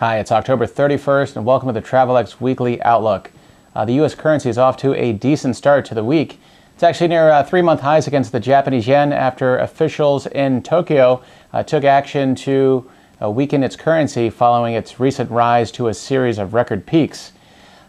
Hi, it's October 31st, and welcome to the Travelex Weekly Outlook. The U.S. currency is off to a decent start to the week. It's actually near three-month highs against the Japanese yen after officials in Tokyo took action to weaken its currency following its recent rise to a series of record peaks.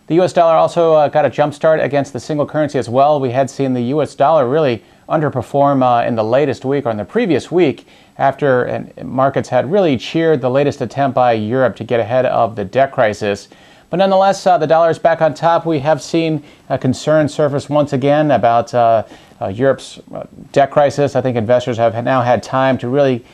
The U.S. dollar also got a jump start against the single currency as well. We had seen the U.S. dollar really underperform in the latest week, or in the previous week, after markets had really cheered the latest attempt by Europe to get ahead of the debt crisis. But nonetheless, the dollar is back on top. We have seen a concern surface once again about Europe's debt crisis. I think investors have now had time to really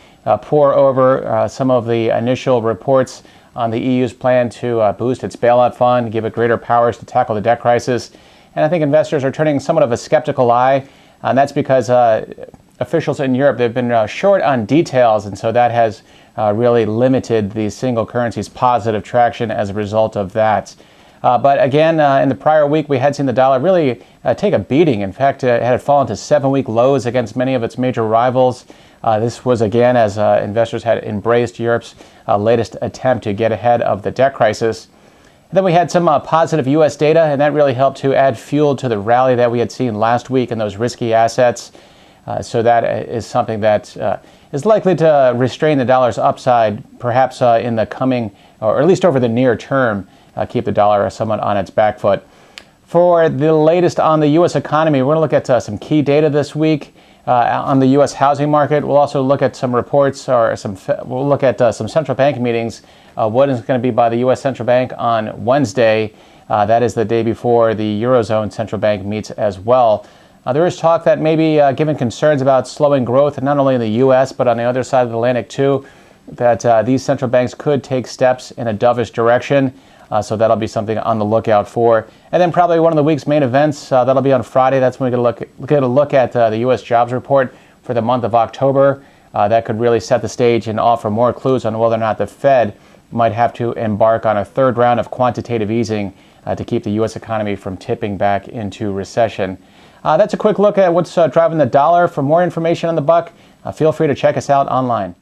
pore over some of the initial reports on the EU's plan to boost its bailout fund, give it greater powers to tackle the debt crisis. And I think investors are turning somewhat of a skeptical eye, and that's because officials in Europe, they've been short on details, and so that has really limited the single currency's positive traction as a result of that. But again, in the prior week, we had seen the dollar really take a beating. In fact, it had fallen to 7-week lows against many of its major rivals. This was again as investors had embraced Europe's latest attempt to get ahead of the debt crisis. And then we had some positive U.S. data, and that really helped to add fuel to the rally that we had seen last week in those risky assets. So that is something that is likely to restrain the dollar's upside, perhaps in the coming, or at least over the near term, keep the dollar somewhat on its back foot. For the latest on the U.S. economy, we're going to look at some key data this week on the U.S. housing market. We'll also look at some reports, or we'll look at some central bank meetings. What is going to be by the U.S. Central Bank on Wednesday. That is the day before the Eurozone Central Bank meets as well. There is talk that maybe, given concerns about slowing growth, not only in the U.S., but on the other side of the Atlantic too, that these central banks could take steps in a dovish direction. So that'll be something on the lookout for. And then probably one of the week's main events, that'll be on Friday. That's when we're going to get a look at the U.S. jobs report for the month of October. That could really set the stage and offer more clues on whether or not the Fed might have to embark on a third round of quantitative easing to keep the U.S. economy from tipping back into recession. That's a quick look at what's driving the dollar. For more information on the buck, feel free to check us out online.